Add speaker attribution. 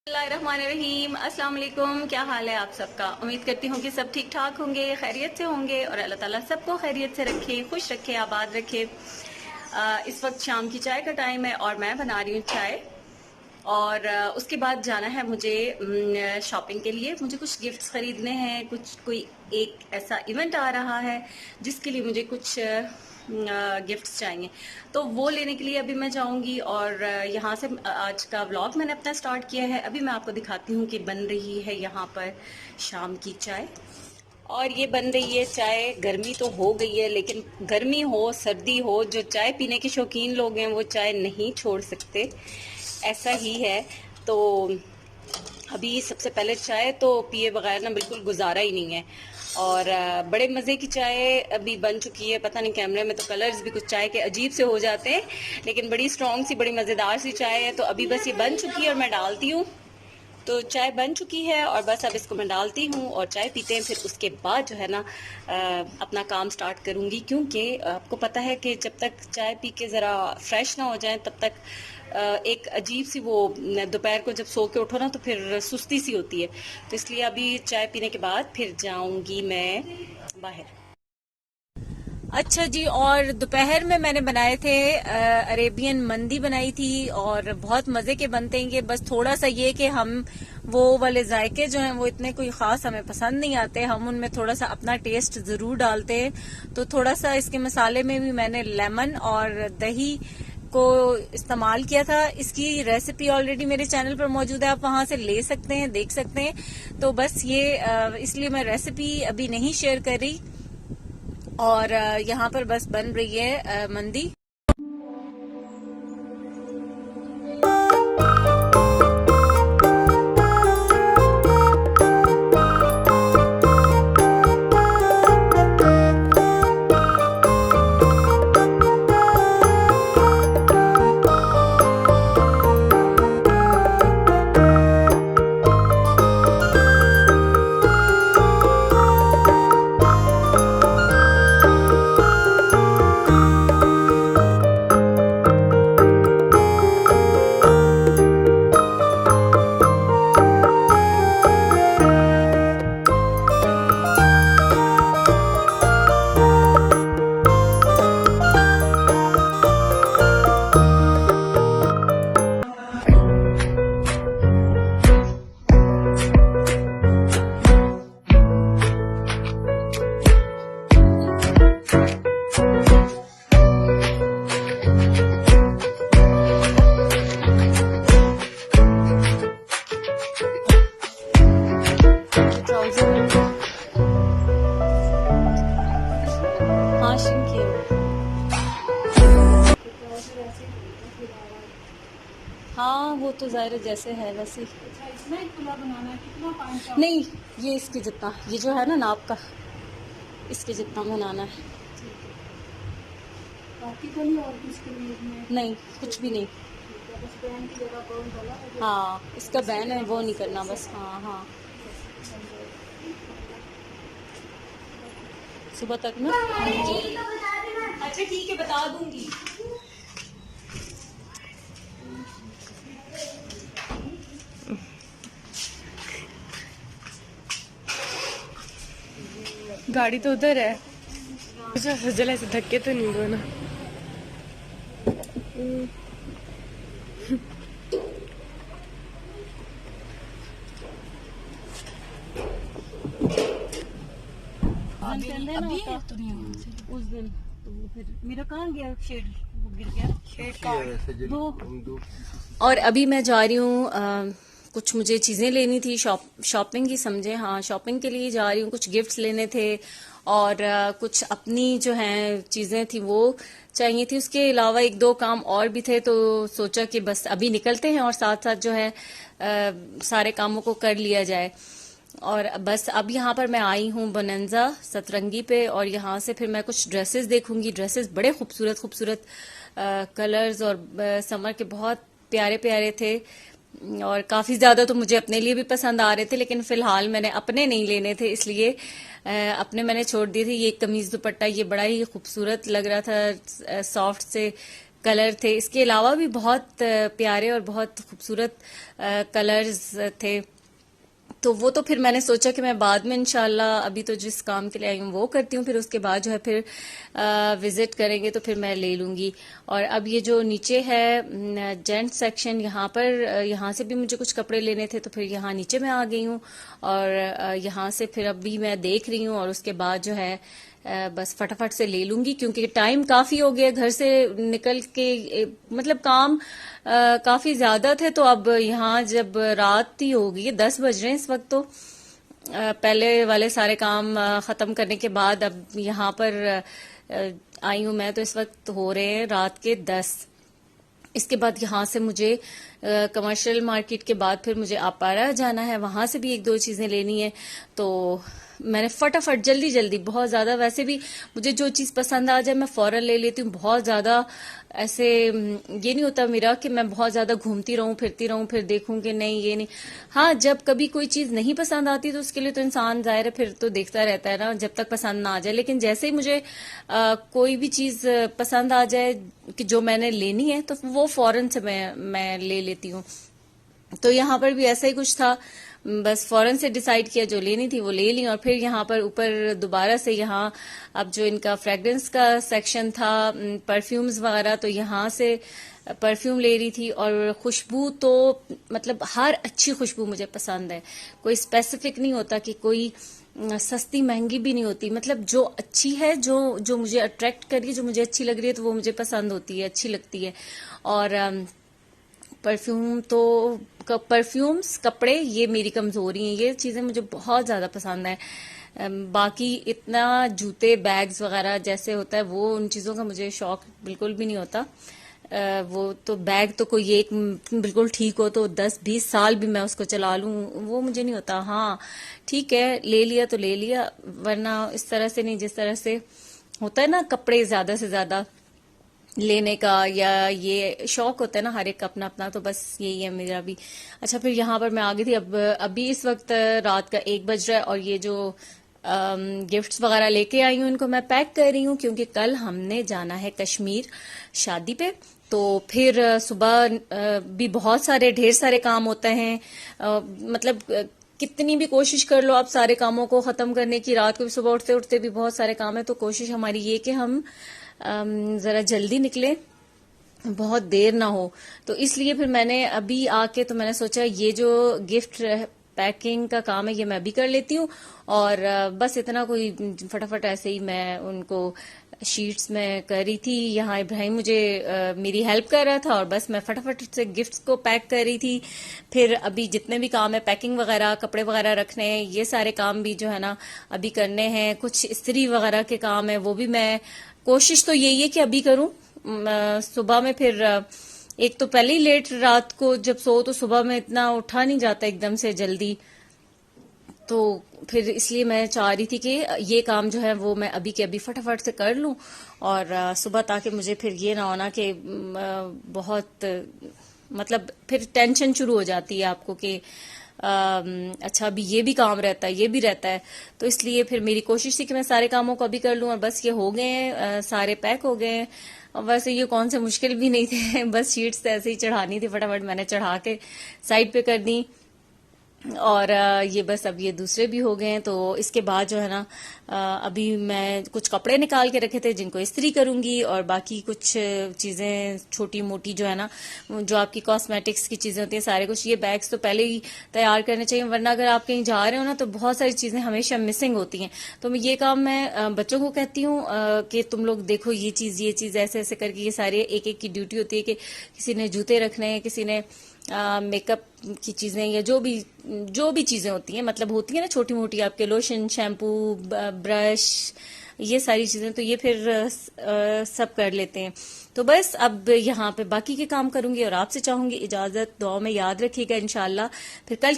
Speaker 1: बिस्मिल्लाहिर्रहमानिर्रहीम। अस्सलाम वालेकुम। क्या हाल है आप सबका? उम्मीद करती हूँ कि सब ठीक ठाक होंगे, खैरियत से होंगे और अल्लाह ताला सबको खैरियत से रखे, खुश रखे, आबाद रखे। इस वक्त शाम की चाय का टाइम है और मैं बना रही हूँ चाय। और उसके बाद जाना है मुझे शॉपिंग के लिए। मुझे कुछ गिफ्ट्स खरीदने हैं, कुछ कोई एक ऐसा इवेंट आ रहा है जिसके लिए मुझे कुछ गिफ्ट्स चाहिए, तो वो लेने के लिए अभी मैं जाऊंगी। और यहाँ से आज का व्लॉग मैंने अपना स्टार्ट किया है। अभी मैं आपको दिखाती हूँ कि बन रही है यहाँ पर शाम की चाय। और ये बन रही है चाय। गर्मी तो हो गई है, लेकिन गर्मी हो सर्दी हो, जो चाय पीने के शौकीन लोग हैं वो चाय नहीं छोड़ सकते, ऐसा ही है। तो अभी सबसे पहले चाय तो पिए बगैर ना बिल्कुल गुजारा ही नहीं है। और बड़े मज़े की चाय अभी बन चुकी है। पता नहीं कैमरे में तो कलर्स भी कुछ चाय के अजीब से हो जाते हैं, लेकिन बड़ी स्ट्रॉन्ग सी, बड़ी मज़ेदार सी चाय है। तो अभी बस ये बन चुकी है और मैं डालती हूँ। तो चाय बन चुकी है और बस अब इसको मैं डालती हूँ और चाय पीते हैं। फिर उसके बाद जो है ना अपना काम स्टार्ट करूँगी, क्योंकि आपको पता है कि जब तक चाय पी के ज़रा फ्रेश ना हो जाए तब तक एक अजीब सी वो दोपहर को जब सो के उठो ना तो फिर सुस्ती सी होती है। तो इसलिए अभी चाय पीने के बाद फिर जाऊँगी मैं बाहर। अच्छा जी, और दोपहर में मैंने बनाए थे अरेबियन मंदी बनाई थी और बहुत मज़े के बनते हैं। बस थोड़ा सा ये कि हम वो वाले जायके जो हैं वो इतने कोई ख़ास हमें पसंद नहीं आते। हम उनमें थोड़ा सा अपना टेस्ट ज़रूर डालते हैं। तो थोड़ा सा इसके मसाले में भी मैंने लेमन और दही को इस्तेमाल किया था। इसकी रेसिपी ऑलरेडी मेरे चैनल पर मौजूद है, आप वहां से ले सकते हैं, देख सकते हैं। तो बस ये इसलिए मैं रेसिपी अभी नहीं शेयर कर रही। और यहाँ पर बस बन रही है मंदी। हाँ शिंकी, हाँ वो तो ज़ाहिर जैसे है वैसे ही।
Speaker 2: इतना ही खुला बनाना है, कितना पानी का?
Speaker 1: नहीं, ये इसके जितना, ये जो है ना नाप का, इसके जितना बनाना है।
Speaker 2: बाकी तो नहीं और कुछ के लिए इसमें?
Speaker 1: नहीं, कुछ भी नहीं।
Speaker 2: बस पैन की जगह कौन डाला?
Speaker 1: हाँ, इसका बैन है वो नहीं करना बस। हाँ हाँ, सुबह तक ना। अच्छा ठीक है, बता दूंगी।
Speaker 3: गाड़ी तो उधर है। सजल ऐसे धक्के तो नहीं दो ना।
Speaker 1: अभी तो नहीं उस दिन तो वो फिर मेरा कहाँ गया शेड, वो गिर गया शेड का। और अभी मैं जा रही हूँ, कुछ मुझे चीज़ें लेनी थी, शॉपिंग ही समझे। हाँ, शॉपिंग के लिए जा रही हूँ, कुछ गिफ्ट्स लेने थे और कुछ अपनी जो हैं चीज़ें थी वो चाहिए थी। उसके अलावा एक दो काम और भी थे, तो सोचा कि बस अभी निकलते हैं और साथ साथ जो है सारे कामों को कर लिया जाए। और बस अब यहाँ पर मैं आई हूँ बोनंजा सतरंगी पे, और यहाँ से फिर मैं कुछ ड्रेसेस देखूंगी। ड्रेसेस बड़े खूबसूरत खूबसूरत कलर्स और समर के बहुत प्यारे प्यारे थे। और काफ़ी ज़्यादा तो मुझे अपने लिए भी पसंद आ रहे थे, लेकिन फ़िलहाल मैंने अपने नहीं लेने थे, इसलिए अपने मैंने छोड़ दिए थे। ये कमीज़ दुपट्टा ये बड़ा ही खूबसूरत लग रहा था, सॉफ्ट से कलर थे। इसके अलावा भी बहुत प्यारे और बहुत खूबसूरत कलर्स थे। तो वो तो फिर मैंने सोचा कि मैं बाद में इंशाल्लाह, अभी तो जिस काम के लिए आई हूँ वो करती हूँ, फिर उसके बाद जो है फिर विजिट करेंगे तो फिर मैं ले लूंगी। और अब ये जो नीचे है जेंट सेक्शन, यहाँ पर यहाँ से भी मुझे कुछ कपड़े लेने थे, तो फिर यहाँ नीचे मैं आ गई हूँ और यहाँ से फिर अभी मैं देख रही हूँ और उसके बाद जो है बस फटाफट से ले लूंगी, क्योंकि टाइम काफी हो गया घर से निकल के, मतलब काम काफी ज्यादा थे। तो अब यहाँ जब रात ही हो गई, 10 बज रहे हैं इस वक्त, तो पहले वाले सारे काम खत्म करने के बाद अब यहाँ पर आई हूँ मैं, तो इस वक्त हो रहे हैं रात के 10। इसके बाद यहाँ से मुझे कमर्शियल मार्केट के बाद फिर मुझे अपारा जाना है, वहां से भी एक दो चीजें लेनी है। तो मैंने फटाफट जल्दी जल्दी, बहुत ज्यादा, वैसे भी मुझे जो चीज पसंद आ जाए मैं फौरन ले लेती हूँ। बहुत ज्यादा ऐसे ये नहीं होता मेरा कि मैं बहुत ज्यादा घूमती रहूं फिरती रहूं फिर देखूं कि नहीं ये नहीं। हाँ, जब कभी कोई चीज नहीं पसंद आती तो उसके लिए तो इंसान जाहिर है फिर तो देखता रहता है ना, जब तक पसंद ना आ जाए। लेकिन जैसे ही मुझे कोई भी चीज पसंद आ जाए कि जो मैंने लेनी है, तो वो फौरन से मैं ले लेती हूँ। तो यहाँ पर भी ऐसा ही कुछ था, बस फौरन से डिसाइड किया, जो लेनी थी वो ले ली। और फिर यहाँ पर ऊपर दोबारा से यहाँ अब जो इनका फ्रेग्रेंस का सेक्शन था, परफ्यूम्स वगैरह, तो यहाँ से परफ्यूम ले रही थी। और खुशबू तो मतलब हर अच्छी खुशबू मुझे पसंद है, कोई स्पेसिफिक नहीं होता कि कोई सस्ती महंगी भी नहीं होती, मतलब जो अच्छी है, जो मुझे अट्रैक्ट कर रही है, जो मुझे अच्छी लग रही है, तो वो मुझे पसंद होती है, अच्छी लगती है। और परफ्यूम तो परफ्यूम्स, कपड़े, ये मेरी कमजोरी है, ये चीजें मुझे बहुत ज्यादा पसंद है। बाकी इतना जूते बैग्स वगैरह जैसे होता है वो, उन चीजों का मुझे शौक बिल्कुल भी नहीं होता। वो तो बैग तो कोई एक बिल्कुल ठीक हो तो 10-20 साल भी मैं उसको चला लूं, वो मुझे नहीं होता। हाँ ठीक है, ले लिया तो ले लिया, वरना इस तरह से नहीं, जिस तरह से होता है ना कपड़े ज्यादा से ज्यादा लेने का, या ये शौक होता है ना हर एक अपना अपना, तो बस यही है मेरा भी। अच्छा, फिर यहाँ पर मैं आ गई थी। अब अभी इस वक्त रात का 1 बज रहा है और ये जो गिफ्ट्स वगैरह लेके आई हूँ इनको मैं पैक कर रही हूँ, क्योंकि कल हमने जाना है कश्मीर शादी पे। तो फिर सुबह भी बहुत सारे ढेर सारे काम होते हैं, मतलब कितनी भी कोशिश कर लो आप सारे कामों को खत्म करने की, रात को भी सुबह उठते उठते भी बहुत सारे काम है। तो कोशिश हमारी ये कि हम जरा जल्दी निकले, बहुत देर ना हो। तो इसलिए फिर मैंने अभी आके तो मैंने सोचा ये जो गिफ्ट पैकिंग का काम है ये मैं भी कर लेती हूँ। और बस इतना, कोई फटाफट ऐसे ही मैं उनको शीट्स में कर रही थी। यहाँ इब्राहिम मुझे मेरी हेल्प कर रहा था और बस मैं फटाफट से गिफ्ट्स को पैक कर रही थी। फिर अभी जितने भी काम है, पैकिंग वगैरह, कपड़े वगैरह रखने हैं, ये सारे काम भी जो है ना अभी करने हैं। कुछ इस्त्री वगैरह के काम है, वो भी मैं, कोशिश तो यही है कि अभी करूं। सुबह में फिर एक तो पहले ही लेट रात को जब सो, तो सुबह में इतना उठा नहीं जाता एकदम से जल्दी, तो फिर इसलिए मैं चाह रही थी कि ये काम जो है वो मैं अभी के अभी फटाफट से कर लूं और सुबह, ताकि मुझे फिर ये ना होना कि बहुत, मतलब फिर टेंशन शुरू हो जाती है आपको कि अच्छा अभी ये भी काम रहता है, ये भी रहता है। तो इसलिए फिर मेरी कोशिश थी कि मैं सारे कामों को अभी कर लूं और बस ये हो गए हैं, सारे पैक हो गए हैं। और वैसे ये कौन से मुश्किल भी नहीं थे, बस शीट्स ऐसे ही चढ़ानी थी, फटाफट मैंने चढ़ा के साइड पे कर दी। और ये बस अब ये दूसरे भी हो गए हैं। तो इसके बाद जो है ना अभी मैं कुछ कपड़े निकाल के रखे थे जिनको इस्त्री करूंगी, और बाकी कुछ चीजें छोटी मोटी जो है ना, जो आपकी कॉस्मेटिक्स की चीजें होती हैं, सारे कुछ, ये बैग्स तो पहले ही तैयार करने चाहिए, वरना अगर आप कहीं जा रहे हो ना तो बहुत सारी चीजें हमेशा मिसिंग होती हैं। तो ये काम मैं बच्चों को कहती हूँ कि तुम लोग देखो ये चीज ऐसे ऐसे करके, ये सारे एक एक की ड्यूटी होती है कि किसी ने जूते रखने हैं, किसी ने मेकअप की चीजें, या जो भी चीजें होती हैं, मतलब होती है ना छोटी मोटी, आपके लोशन, शैम्पू, ब्रश, ये सारी चीजें, तो ये फिर सब कर लेते हैं। तो बस अब यहाँ पे बाकी के काम करूंगी और आपसे चाहूंगी इजाजत, दुआ में याद रखिएगा। इंशाल्लाह फिर कल